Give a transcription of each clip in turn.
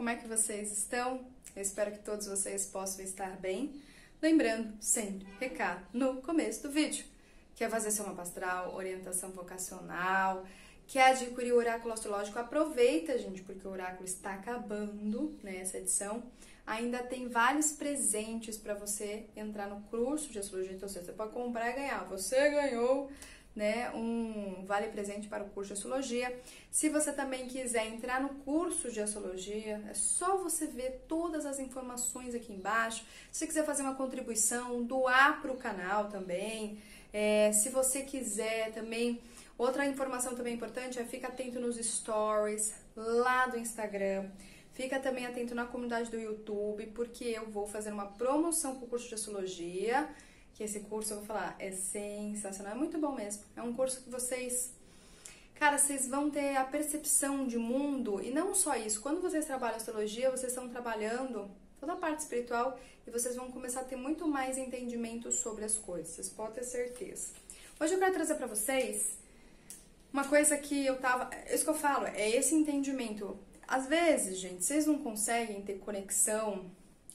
Como é que vocês estão? Eu espero que todos vocês possam estar bem. Lembrando, sempre, recado no começo do vídeo. Quer fazer seu mapa astral, orientação vocacional, quer adquirir o oráculo astrológico? Aproveita, gente, porque o oráculo está acabando, né, essa edição. Ainda tem vários presentes para você entrar no curso de astrologia, então você pode comprar e ganhar. Você ganhou, né, um vale presente para o curso de astrologia. Se você também quiser entrar no curso de astrologia, é só você ver todas as informações aqui embaixo. Se você quiser fazer uma contribuição, doar para o canal também. Se você quiser também, outra informação também importante é fica atento nos stories lá do Instagram. Fica também atento na comunidade do YouTube, porque eu vou fazer uma promoção para o curso de astrologia. Que esse curso, eu vou falar, é sensacional, é muito bom mesmo. É um curso que vocês, cara, vocês vão ter a percepção de mundo, e não só isso, quando vocês trabalham astrologia, vocês estão trabalhando toda a parte espiritual, e vocês vão começar a ter muito mais entendimento sobre as coisas, vocês podem ter certeza. Hoje eu quero trazer pra vocês uma coisa que isso que eu falo, é esse entendimento. Às vezes, gente, vocês não conseguem ter conexão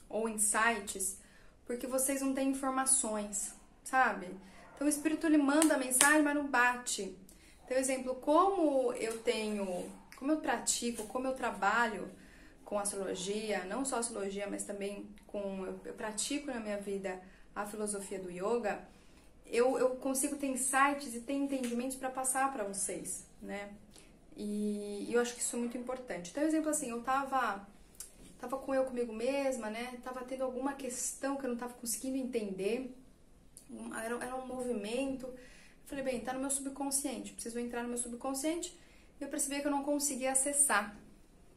ou insights, porque vocês não têm informações, sabe? Então o espírito ele manda a mensagem, mas não bate. Então, exemplo, como eu pratico, como eu trabalho com astrologia, não só astrologia, mas também eu pratico na minha vida a filosofia do yoga, eu consigo ter insights e ter entendimentos para passar para vocês, né? E eu acho que isso é muito importante. Então, exemplo assim, eu tava comigo mesma, né? Tava tendo alguma questão que eu não tava conseguindo entender. Era um movimento. Eu falei, bem, tá no meu subconsciente. Preciso entrar no meu subconsciente. E eu percebi que eu não conseguia acessar.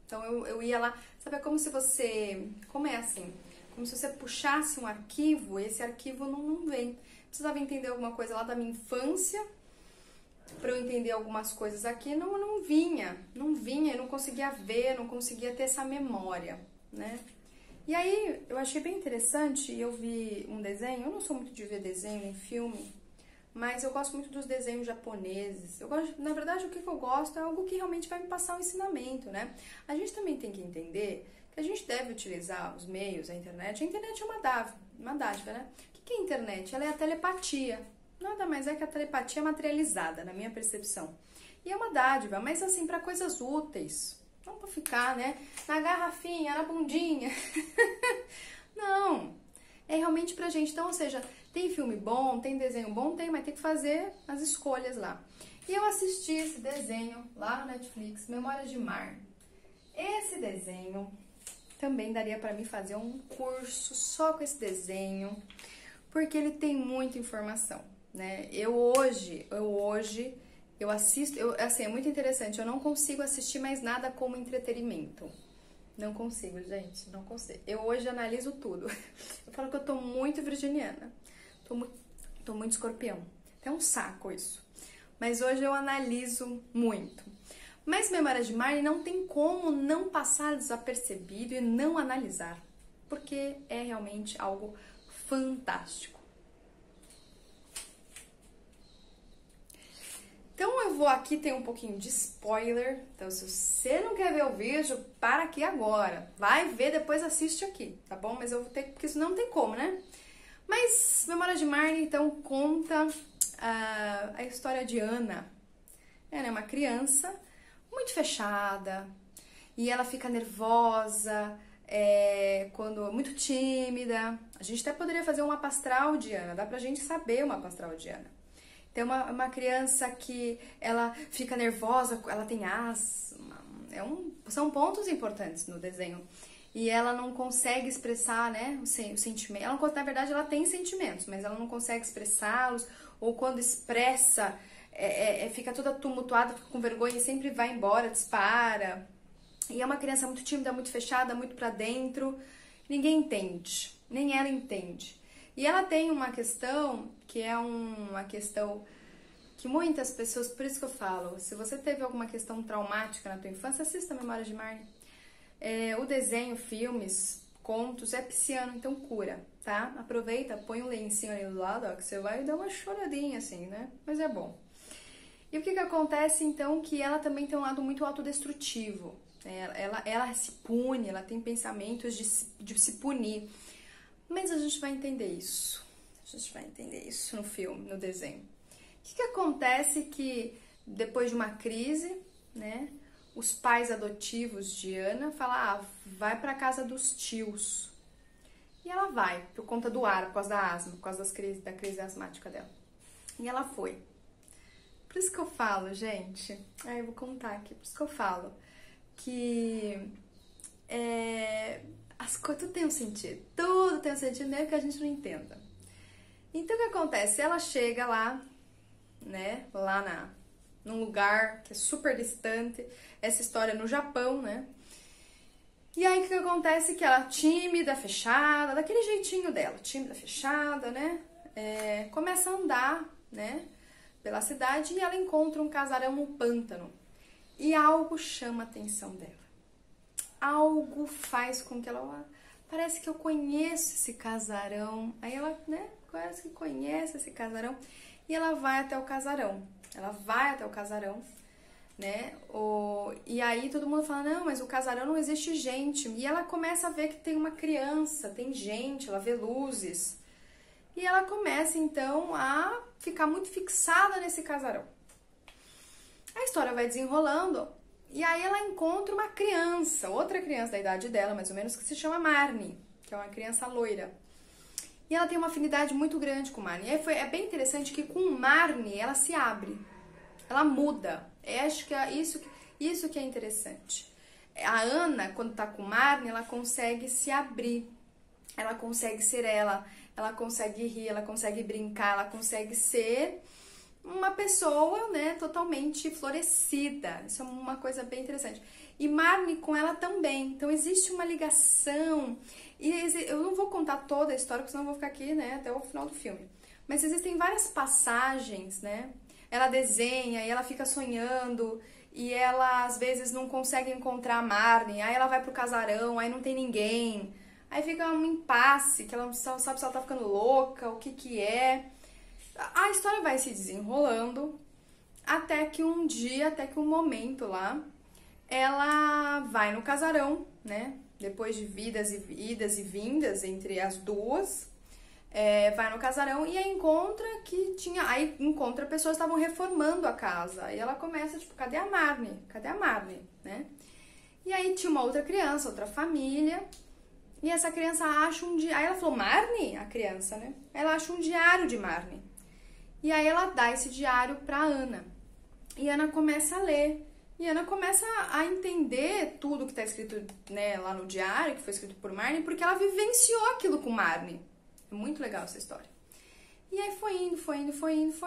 Então eu ia lá. Sabe, é como se você... Como é assim? Como se você puxasse um arquivo e esse arquivo não vem. Precisava entender alguma coisa lá da minha infância. Pra eu entender algumas coisas aqui, não vinha, eu não conseguia ver, não conseguia ter essa memória, né? E aí, eu achei bem interessante, eu vi um desenho, eu não sou muito de ver desenho em filme, mas eu gosto muito dos desenhos japoneses. Na verdade, o que eu gosto é algo que realmente vai me passar um ensinamento, né? A gente também tem que entender que a gente deve utilizar os meios, a internet. A internet é uma dádiva, né? O que é a internet? Ela é a telepatia. Nada mais é que a telepatia materializada, na minha percepção. E é uma dádiva, mas assim, para coisas úteis. Não para ficar, né, na garrafinha, na bundinha. Não. É realmente pra gente. Então, ou seja, tem filme bom, tem desenho bom, mas tem que fazer as escolhas lá. E eu assisti esse desenho lá no Netflix, Memórias de Mar. Esse desenho também daria para mim fazer um curso só com esse desenho, porque ele tem muita informação. Né? Eu hoje assisto, assim, é muito interessante, eu não consigo assistir mais nada como entretenimento. Não consigo, gente, não consigo. Eu hoje analiso tudo. Eu falo que eu tô muito virginiana, tô muito escorpião. É um saco isso. Mas hoje eu analiso muito. Mas Memórias de Mar não tem como não passar desapercebido e não analisar, porque é realmente algo fantástico. Então eu vou aqui, tem um pouquinho de spoiler, então se você não quer ver o vídeo, para aqui agora. Vai ver, depois assiste aqui, tá bom? Mas eu vou ter, porque isso não tem como, né? Mas Memórias de Marnie, então, conta a história de Ana. Ela é uma criança muito fechada, e ela fica nervosa, muito tímida. A gente até poderia fazer um mapa astral de Ana, dá pra gente saber o mapa astral de Ana. Tem uma criança que ela fica nervosa, ela tem asma, são pontos importantes no desenho. E ela não consegue expressar, né, o sentimento. Na verdade, ela tem sentimentos, mas ela não consegue expressá-los, ou quando expressa, fica toda tumultuada, fica com vergonha e sempre vai embora, dispara. E é uma criança muito tímida, muito fechada, muito pra dentro. Ninguém entende, nem ela entende. E ela tem uma questão que é uma questão que muitas pessoas, por isso que eu falo, se você teve alguma questão traumática na tua infância, assista Memórias de Marnie. O desenho, filmes, contos, é pisciano, então cura, tá? Aproveita, põe um lencinho ali do lado, ó, que você vai dar uma choradinha assim, né? Mas é bom. E o que acontece, então, que ela também tem um lado muito autodestrutivo. né? Ela se pune, ela tem pensamentos de se punir. Mas a gente vai entender isso. A gente vai entender isso no filme, no desenho. O que acontece que depois de uma crise, né, os pais adotivos de Ana falam, vai pra casa dos tios. E ela vai, por conta do ar, por causa da asma, por causa da crise asmática dela. E ela foi. Por isso que eu falo, gente, eu vou contar aqui, por isso que eu falo que tudo tem um sentido, mesmo que a gente não entenda. Então o que acontece? Ela chega lá, né, num lugar que é super distante, essa história no Japão, né? E aí o que acontece? Que ela tímida, fechada, daquele jeitinho dela, tímida, fechada, né? Começa a andar, né, pela cidade e ela encontra um casarão no pântano. E algo chama a atenção dela. Algo faz com que ela... Parece que eu conheço esse casarão. Aí ela, né, parece que conhece esse casarão. E ela vai até o casarão. Né? E aí todo mundo fala, não, mas o casarão não existe gente. E ela começa a ver que tem uma criança, tem gente, ela vê luzes. E ela começa, então, a ficar muito fixada nesse casarão. A história vai desenrolando e aí ela encontra uma criança, outra criança da idade dela, mais ou menos, que se chama Marnie, que é uma criança loira. E ela tem uma afinidade muito grande com Marnie. E é bem interessante que com Marnie ela se abre, ela muda. Acho que é isso que é interessante. A Ana, quando tá com Marnie, ela consegue se abrir, ela consegue ser ela consegue rir, ela consegue brincar, ela consegue ser uma pessoa, né, totalmente florescida. Isso é uma coisa bem interessante. E Marnie com ela também. Então existe uma ligação. E eu não vou contar toda a história, porque senão eu vou ficar aqui, né, até o final do filme. Mas existem várias passagens, né? Ela desenha e ela fica sonhando e ela às vezes não consegue encontrar a Marnie. Aí ela vai pro casarão, aí não tem ninguém. Aí fica um impasse, que ela não sabe se ela tá ficando louca, o que é. A história vai se desenrolando até que um momento lá, ela vai no casarão, né? Depois de idas e vindas entre as duas, vai no casarão e aí encontra pessoas que estavam reformando a casa. Aí ela começa, tipo, cadê a Marnie? Cadê a Marnie, né? E aí tinha uma outra criança, outra família. E essa criança acha um diário. Aí ela falou, Marnie? A criança, né? Ela acha um diário de Marnie. E aí ela dá esse diário pra Ana. E Ana começa a ler. E Ana começa a entender tudo que tá escrito, né, lá no diário, que foi escrito por Marnie, porque ela vivenciou aquilo com Marnie. É muito legal essa história. E aí foi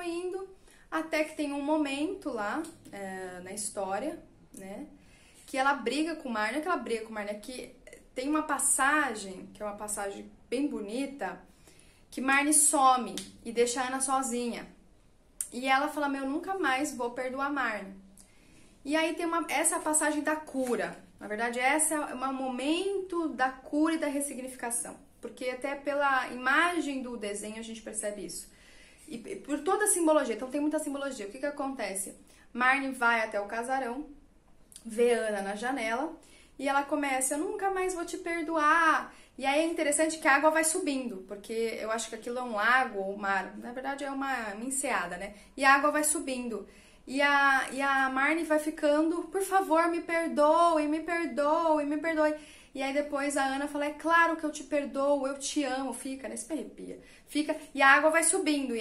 indo, até que tem um momento lá na história, né, que ela briga com Marnie. Não é que ela briga com Marnie, é que tem uma passagem, que é uma passagem bem bonita, que Marnie some e deixa a Ana sozinha. E ela fala, eu nunca mais vou perdoar Marnie. E aí tem essa passagem da cura. Na verdade, essa é um momento da cura e da ressignificação. Porque até pela imagem do desenho a gente percebe isso. E por toda a simbologia, então tem muita simbologia. O que acontece? Marnie vai até o casarão, vê Ana na janela, e ela começa, eu nunca mais vou te perdoar. E aí é interessante que a água vai subindo, porque eu acho que aquilo é um lago ou mar. Na verdade é uma enseada, né? E a água vai subindo. E a Marnie vai ficando, por favor, me perdoe, me perdoe, me perdoe. E aí depois a Ana fala, é claro que eu te perdoo, eu te amo. Fica, né? Se arrepia. Fica, e a água vai subindo,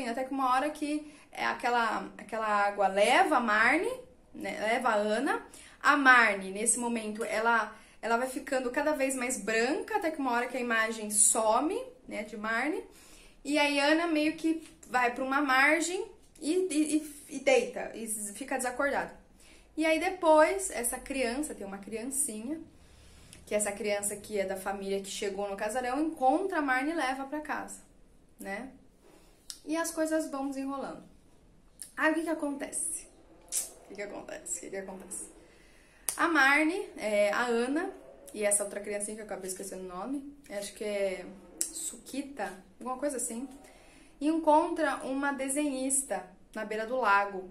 até que uma hora que aquela água leva a Marnie, né? Leva a Ana. A Marnie, nesse momento, ela vai ficando cada vez mais branca, até que uma hora que a imagem some, né, de Marnie. E aí Ana meio que vai para uma margem e deita, e fica desacordada. E aí depois, essa criança, tem uma criancinha, que essa criança que é da família que chegou no casarão, encontra a Marnie e leva para casa, né? E as coisas vão desenrolando. Aí o que acontece? O que acontece? A Marnie, a Ana e essa outra criancinha que eu acabei esquecendo o nome, acho que é Sukita, alguma coisa assim, encontra uma desenhista na beira do lago.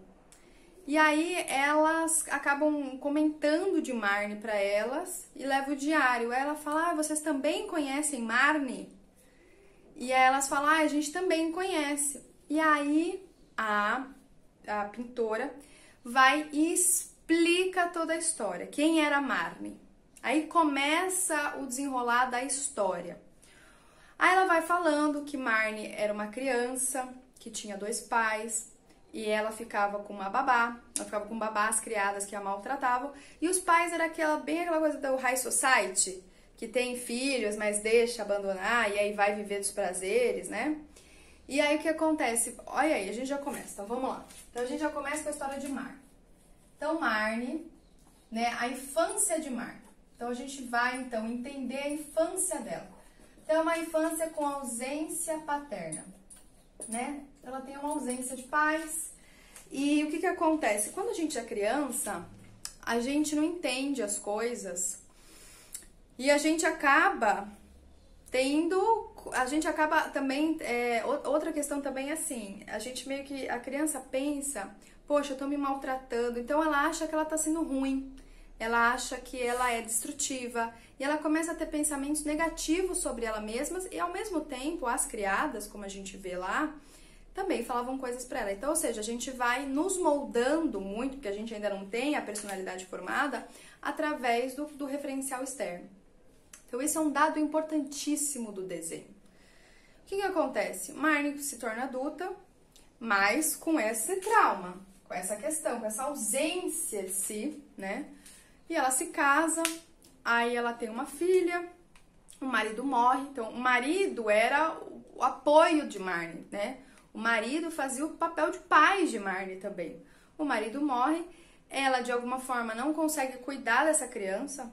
E aí elas acabam comentando de Marnie para elas e leva o diário. Ela fala, vocês também conhecem Marnie? E aí elas falam, a gente também conhece. E aí a pintora vai e explica toda a história. Quem era Marnie? Aí começa o desenrolar da história. Aí ela vai falando que Marnie era uma criança, que tinha 2 pais, e ela ficava com uma babá, ela ficava com babás criadas que a maltratavam, e os pais era bem aquela coisa do high society, que tem filhos, mas deixa abandonar, e aí vai viver dos prazeres, né? E aí o que acontece? Olha aí, a gente já começa, então vamos lá. Então a gente já começa com a história de Marnie. Então Marnie, né, a infância de Marnie. Então a gente vai então entender a infância dela. Então é uma infância com ausência paterna, né? Ela tem uma ausência de pais. E o que acontece? Quando a gente é criança, a gente não entende as coisas e a gente acaba também, outra questão também é assim, a gente meio que, a criança pensa, poxa, eu tô me maltratando, então ela acha que ela tá sendo ruim, ela acha que ela é destrutiva, e ela começa a ter pensamentos negativos sobre ela mesma, e ao mesmo tempo, as criadas, como a gente vê lá, também falavam coisas pra ela. Então, ou seja, a gente vai nos moldando muito, porque a gente ainda não tem a personalidade formada, através do referencial externo. Então, isso é um dado importantíssimo do desenho. O que acontece? Marnie se torna adulta, mas com esse trauma, com essa questão, com essa ausência de si, né? E ela se casa, aí ela tem uma filha, o marido morre. Então, o marido era o apoio de Marnie, né? O marido fazia o papel de pai de Marnie também. O marido morre, ela de alguma forma não consegue cuidar dessa criança.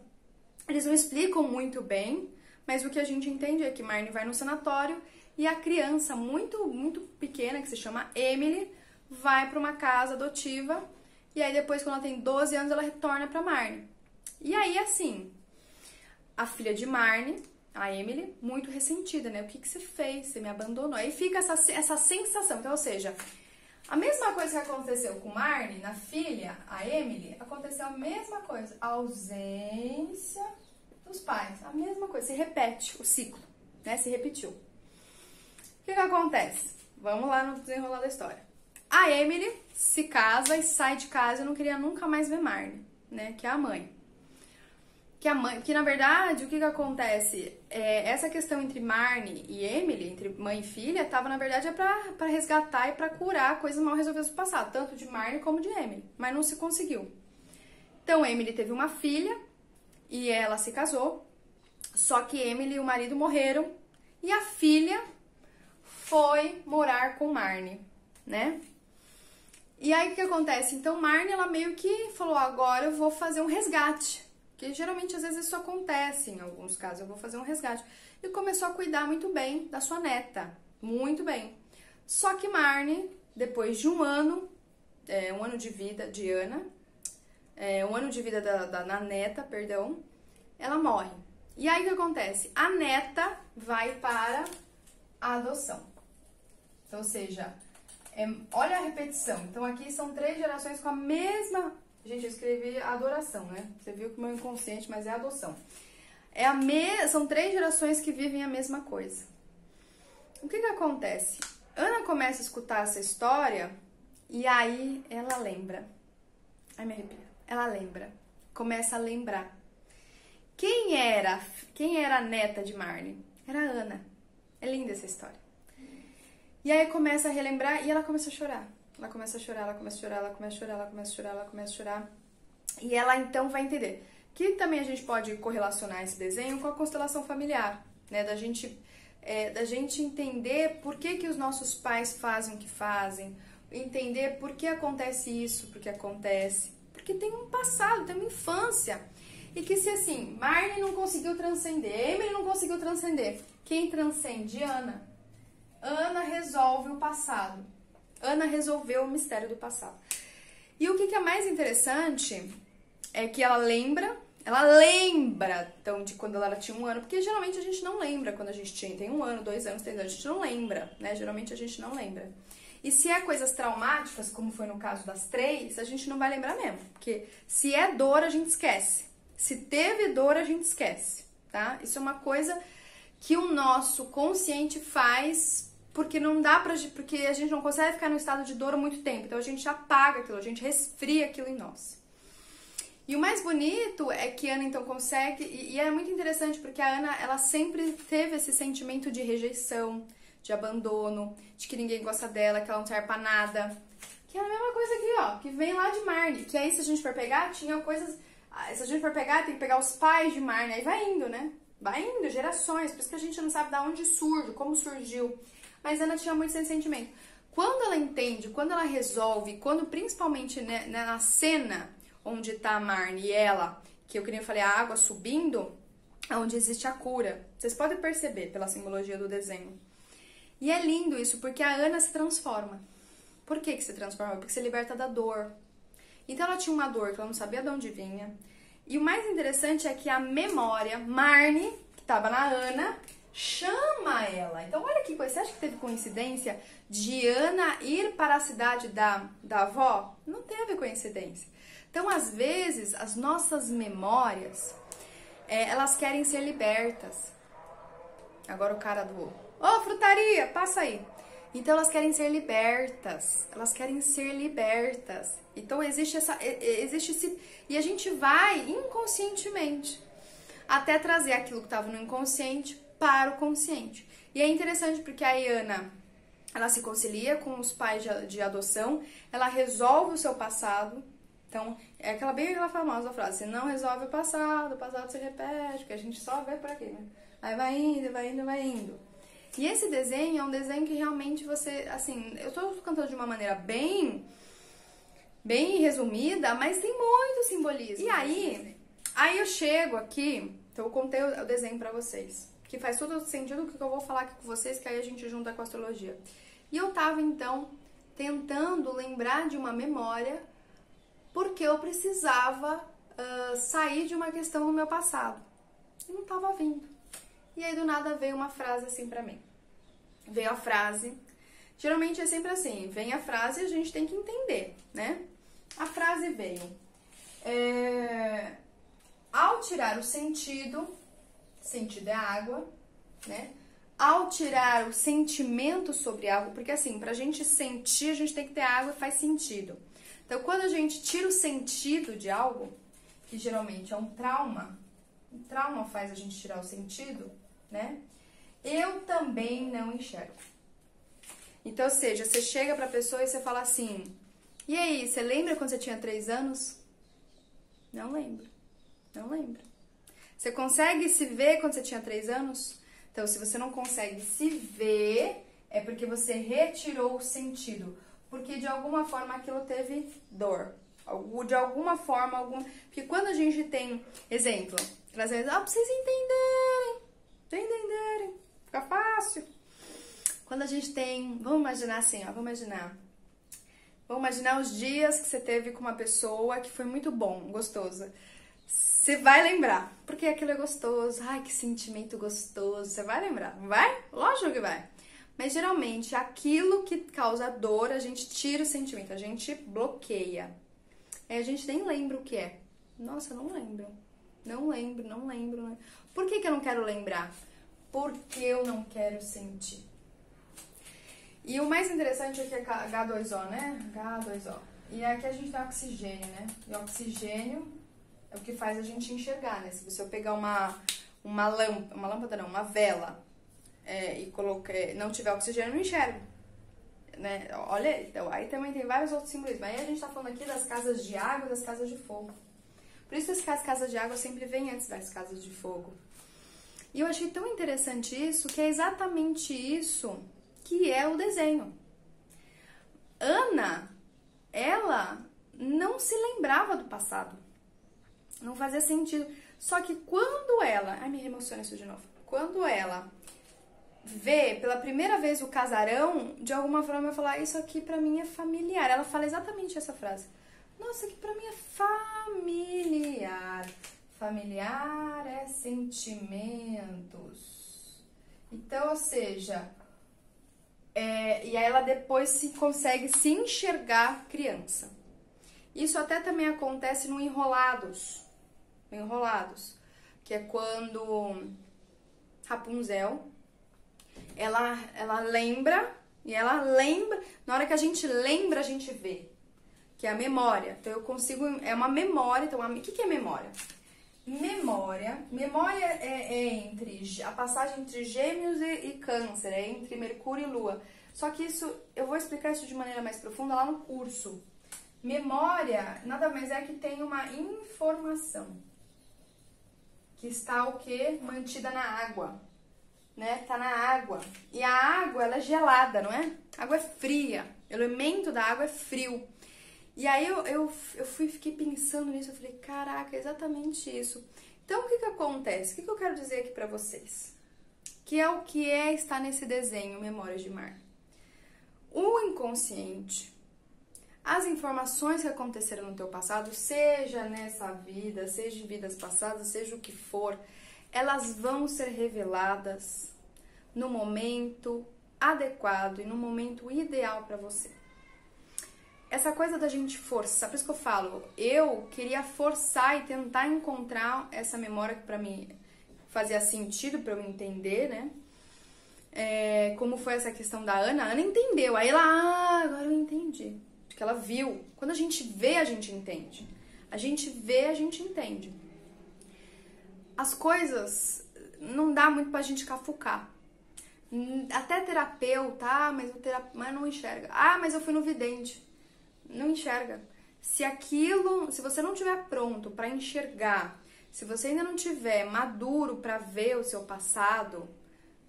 Eles não explicam muito bem, mas o que a gente entende é que Marnie vai no sanatório e a criança muito pequena, que se chama Emily, vai para uma casa adotiva. E aí depois, quando ela tem 12 anos, ela retorna para Marnie. E aí, assim, a filha de Marnie, a Emily, muito ressentida, né? O que você fez? Você me abandonou. Aí fica essa sensação. Então, ou seja, a mesma coisa que aconteceu com Marnie, na filha, a Emily, aconteceu a mesma coisa. A ausência dos pais. A mesma coisa. Se repete o ciclo, né? Se repetiu. O que acontece? Vamos lá no desenrolar da história. A Emily se casa e sai de casa e não queria nunca mais ver Marnie, né? Que é a mãe. Que na verdade, o que acontece? Essa questão entre Marnie e Emily, entre mãe e filha, tava na verdade para resgatar e para curar coisas mal resolvidas do passado, tanto de Marnie como de Emily, mas não se conseguiu. Então, Emily teve uma filha e ela se casou, só que Emily e o marido morreram e a filha foi morar com Marnie, né? E aí, o que acontece? Então, Marnie, ela meio que falou, agora eu vou fazer um resgate. Que geralmente, às vezes, isso acontece em alguns casos. Eu vou fazer um resgate. E começou a cuidar muito bem da sua neta. Muito bem. Só que Marnie, depois de um ano de vida de Ana, um ano de vida da neta, perdão, ela morre. E aí, o que acontece? A neta vai para a adoção. Então, ou seja, olha a repetição. Então, aqui são 3 gerações com a mesma... Gente, eu escrevi adoração, né? Você viu que o meu inconsciente, mas é adoção. São 3 gerações que vivem a mesma coisa. O que acontece? Ana começa a escutar essa história e aí ela lembra. Ai, me arrepio. Ela lembra. Começa a lembrar. Quem era a neta de Marnie? Era a Ana. É linda essa história. E aí começa a relembrar e ela começa a chorar. Ela começa a chorar, ela começa a chorar, ela começa a chorar, ela começa a chorar, ela começa a chorar. E ela então vai entender que também a gente pode correlacionar esse desenho com a constelação familiar, né? Da gente entender por que os nossos pais fazem o que fazem, entender por que acontece isso, porque acontece. Porque tem um passado, tem uma infância. E que se assim, Marnie não conseguiu transcender, Emily não conseguiu transcender, quem transcende? Ana. Ana resolve o passado. Ana resolveu o mistério do passado. E o que é mais interessante é que ela lembra, então, de quando ela tinha 1 ano, porque geralmente a gente não lembra quando a gente tem 1 ano, 2 anos, 3 anos, a gente não lembra, né? Geralmente a gente não lembra. E se é coisas traumáticas, como foi no caso das 3, a gente não vai lembrar mesmo. Porque se é dor, a gente esquece. Se teve dor, a gente esquece, tá? Isso é uma coisa que o nosso consciente faz porque não dá porque a gente não consegue ficar no estado de dor muito tempo. Então a gente apaga aquilo, a gente resfria aquilo em nós. E o mais bonito é que a Ana então consegue, e é muito interessante porque a Ana, ela sempre teve esse sentimento de rejeição, de abandono, de que ninguém gosta dela, que ela não serve pra nada. Que é a mesma coisa aqui, ó, que vem lá de Marne. Que aí, se a gente for pegar, tinha coisas... Se a gente for pegar, tem que pegar os pais de Marne. Aí vai indo, né? Vai indo, gerações. Por isso que a gente não sabe de onde surge, como surgiu. Mas Ana tinha muito esse sentimento. Quando ela entende, quando ela resolve, quando principalmente né, na cena onde tá a Marne e ela, que eu falei, a água subindo, é onde existe a cura. Vocês podem perceber pela simbologia do desenho. E é lindo isso, porque a Ana se transforma. Por que se transforma? Porque se liberta da dor. Então ela tinha uma dor que ela não sabia de onde vinha. E o mais interessante é que a memória, Marne, que estava na Ana, chama ela. Então olha que coisa, você acha que teve coincidência de Ana ir para a cidade da avó? Não teve coincidência. Então às vezes as nossas memórias, elas querem ser libertas. Agora o cara do... Ô, frutaria, passa aí. Então elas querem ser libertas. Elas querem ser libertas. Então existe esse... E a gente vai inconscientemente até trazer aquilo que estava no inconsciente para o consciente. E é interessante porque a Ana, ela se concilia com os pais de adoção, ela resolve o seu passado. Então, é bem aquela famosa frase, se não resolve o passado se repete, que a gente só vê por aqui, né? Aí vai indo, vai indo, vai indo. E esse desenho é um desenho que realmente você, assim, eu tô cantando de uma maneira bem resumida, mas tem muito simbolismo. E aí eu chego aqui, então eu contei o desenho pra vocês, que faz todo sentido o que eu vou falar aqui com vocês, que aí a gente junta com a astrologia. E eu tava, então, tentando lembrar de uma memória, porque eu precisava sair de uma questão no meu passado. E não tava vindo. E aí, do nada, veio uma frase assim pra mim. Veio a frase. Geralmente é sempre assim. Vem a frase e a gente tem que entender, né? A frase veio. Ao tirar o sentido é água, né? Ao tirar o sentimento sobre algo, porque assim, pra gente sentir, a gente tem que ter água e faz sentido. Então, quando a gente tira o sentido de algo, que geralmente é um trauma faz a gente tirar o sentido, né? Eu também não enxergo. Então, ou seja, você chega pra pessoa e você fala assim, e aí, você lembra quando você tinha 3 anos? Não lembro. Não lembro. Você consegue se ver quando você tinha 3 anos? Então, se você não consegue se ver, é porque você retirou o sentido. Porque de alguma forma aquilo teve dor. De alguma forma, Porque quando a gente tem exemplo, trazendo, pra vocês entenderem, fica fácil. Quando a gente tem, vamos imaginar assim, ó, vamos imaginar os dias que você teve com uma pessoa que foi muito bom, gostoso. Você vai lembrar, porque aquilo é gostoso, ai, que sentimento gostoso, você vai lembrar, não vai? Lógico que vai. Mas geralmente aquilo que causa dor, a gente tira o sentimento, a gente bloqueia. Aí a gente nem lembra o que é. Nossa, não lembro. Não lembro. Por que eu não quero lembrar? Porque eu não quero sentir. E o mais interessante é que é H2O, né? H2O. E aqui a gente tem oxigênio, né? E o oxigênio é o que faz a gente enxergar, né? Se você pegar uma lâmpada não, uma vela, e não tiver oxigênio, eu não enxergo. Né? Olha, então, aí também tem vários outros simbolismos. Aí a gente tá falando aqui das casas de água e das casas de fogo. Por isso que as casas de água sempre vêm antes das casas de fogo. E eu achei tão interessante isso, que é exatamente isso que é o desenho. Ana, ela não se lembrava do passado. Não fazia sentido. Só que quando ela... Ai, me emociona isso de novo. Quando ela vê pela primeira vez o casarão, de alguma forma vai falar, isso aqui pra mim é familiar. Ela fala exatamente essa frase. Nossa, aqui pra mim é familiar. Familiar é sentimentos. Então, ou seja, e aí ela depois consegue se enxergar criança. Isso até também acontece no Enrolados. Que é quando Rapunzel, ela lembra, na hora que a gente lembra, a gente vê, que é a memória. Então eu consigo, é uma memória. Então o que é memória? Memória é entre a passagem entre Gêmeos e Câncer, é entre Mercúrio e Lua. Só que isso, eu vou explicar isso de maneira mais profunda lá no curso. Memória nada mais é que tem uma informação que está o quê? Mantida na água, né? Tá na água. E a água, ela é gelada, não é? A água é fria. O elemento da água é frio. E aí eu fiquei pensando nisso, eu falei, caraca, é exatamente isso. Então, o que acontece? O que eu quero dizer aqui pra vocês? Que é o que está nesse desenho, Memórias de Mar. O inconsciente, as informações que aconteceram no teu passado, seja nessa vida, seja em vidas passadas, seja o que for, elas vão ser reveladas no momento adequado e no momento ideal para você. Essa coisa da gente forçar, por isso que eu falo, eu queria forçar e tentar encontrar essa memória que pra mim fazia sentido pra eu entender, né? Como foi essa questão da Ana. A Ana entendeu, aí ela, agora eu entendi. Porque ela viu. Quando a gente vê, a gente entende. A gente vê, a gente entende. As coisas não dá muito pra gente cafucar. Até terapeuta, mas não enxerga. Mas eu fui no vidente. Não enxerga. Se você não estiver pronto para enxergar, se você ainda não estiver maduro para ver o seu passado,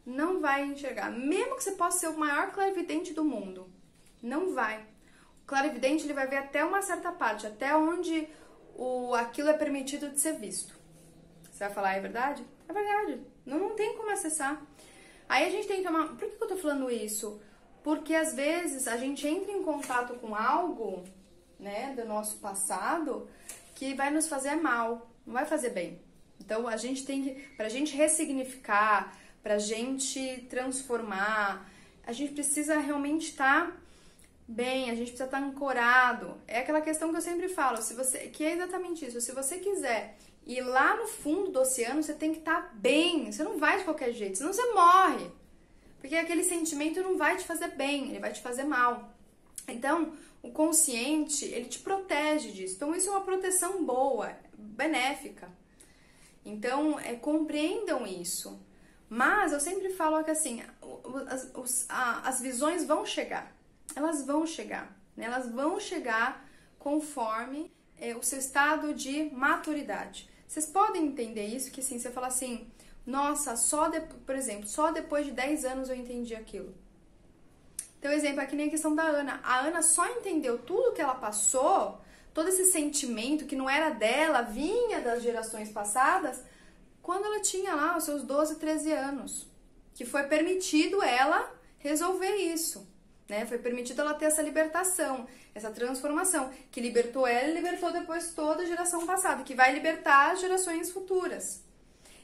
não vai enxergar. Mesmo que você possa ser o maior clarividente do mundo, não vai. O clarividente, ele vai ver até uma certa parte, até onde aquilo é permitido de ser visto. Você vai falar, é verdade? É verdade. Não tem como acessar. Aí a gente tem que tomar... Por que eu tô falando isso? Porque às vezes a gente entra em contato com algo, né, do nosso passado que vai nos fazer mal, não vai fazer bem. Então a gente tem que, pra gente ressignificar, pra gente transformar, a gente precisa realmente estar bem, a gente precisa estar ancorado. É aquela questão que eu sempre falo, que é exatamente isso. Se você quiser ir lá no fundo do oceano, você tem que estar bem. Você não vai de qualquer jeito, senão você morre. Porque aquele sentimento não vai te fazer bem, ele vai te fazer mal. Então, o consciente, ele te protege disso. Então, isso é uma proteção boa, benéfica. Então, compreendam isso. Mas eu sempre falo que assim, as visões vão chegar. Elas vão chegar. Né? Elas vão chegar conforme o seu estado de maturidade. Vocês podem entender isso, que assim, você fala assim... Nossa, por exemplo, só depois de 10 anos eu entendi aquilo. Então, exemplo, é que nem a questão da Ana. A Ana só entendeu tudo que ela passou, todo esse sentimento que não era dela, vinha das gerações passadas, quando ela tinha lá os seus 12, 13 anos. Que foi permitido ela resolver isso. Né? Foi permitido ela ter essa libertação, essa transformação, que libertou ela e libertou depois toda a geração passada, que vai libertar as gerações futuras.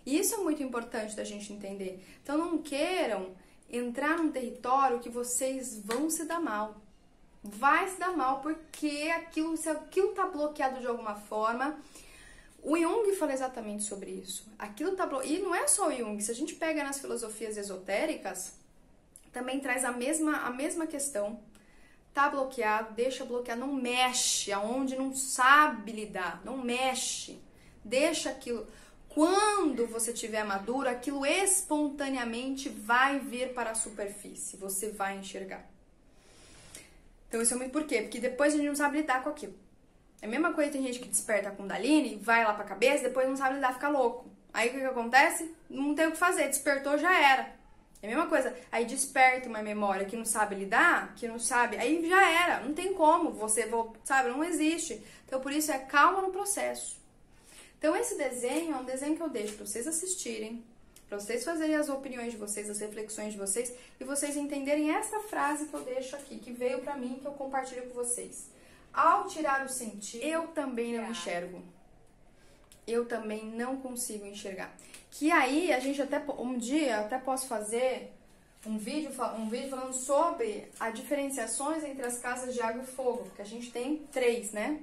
E isso é muito importante da gente entender. Então não queiram entrar num território que vocês vão se dar mal. Vai se dar mal porque se aquilo tá bloqueado de alguma forma. O Jung fala exatamente sobre isso. Aquilo tá bloqueado. E não é só o Jung. Se a gente pega nas filosofias esotéricas, também traz a mesma questão. Tá bloqueado, deixa bloqueado, não mexe aonde não sabe lidar, não mexe. Deixa aquilo... Quando você estiver maduro, aquilo espontaneamente vai vir para a superfície. Você vai enxergar. Então isso é muito por quê? Porque depois a gente não sabe lidar com aquilo. É a mesma coisa, tem gente que desperta a Kundalini, vai lá pra cabeça, depois não sabe lidar, fica louco. Aí o que acontece? Não tem o que fazer, despertou, já era. É a mesma coisa. Aí desperta uma memória que não sabe lidar, que não sabe, aí já era. Não tem como, sabe, não existe. Então por isso é calma no processo. Então, esse desenho é um desenho que eu deixo para vocês assistirem, para vocês fazerem as opiniões de vocês, as reflexões de vocês, e vocês entenderem essa frase que eu deixo aqui, que veio para mim, que eu compartilho com vocês. Ao tirar o sentido, eu também não enxergo. Eu também não consigo enxergar. Que aí, a gente um dia, até posso fazer um vídeo falando sobre as diferenciações entre as casas de água e fogo, porque a gente tem 3, né?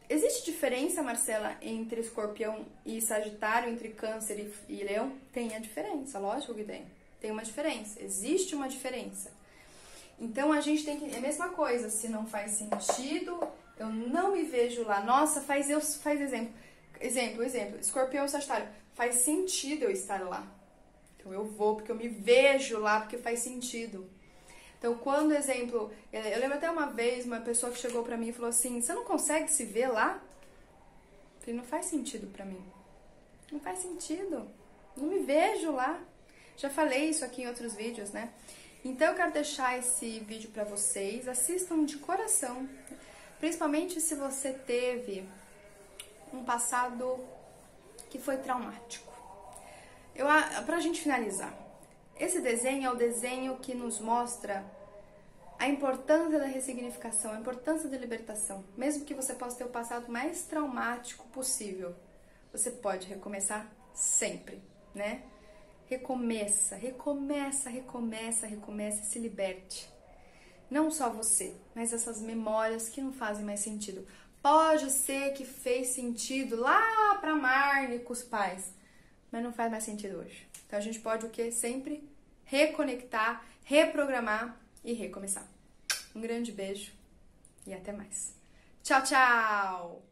Existe diferença, Marcela, entre Escorpião e Sagitário, entre Câncer e Leão? Tem a diferença, lógico que tem. Tem uma diferença, existe uma diferença. Então a gente tem que... É a mesma coisa, se não faz sentido, eu não me vejo lá. Nossa, faz exemplo. Exemplo, Escorpião e Sagitário. Faz sentido eu estar lá. Então eu vou, porque eu me vejo lá, porque faz sentido. Então, quando, exemplo, eu lembro até uma vez uma pessoa que chegou pra mim e falou assim, você não consegue se ver lá? Eu falei, não faz sentido pra mim. Não faz sentido. Não me vejo lá. Já falei isso aqui em outros vídeos, né? Então, eu quero deixar esse vídeo pra vocês. Assistam de coração. Principalmente se você teve um passado que foi traumático. Pra gente finalizar, esse desenho é o desenho que nos mostra a importância da ressignificação, a importância da libertação. Mesmo que você possa ter o passado mais traumático possível, você pode recomeçar sempre, né? Recomeça e se liberte. Não só você, mas essas memórias que não fazem mais sentido. Pode ser que fez sentido lá pra Marne com os pais, mas não faz mais sentido hoje. Então a gente pode o quê? Sempre reconectar, reprogramar e recomeçar. Um grande beijo e até mais. Tchau, tchau!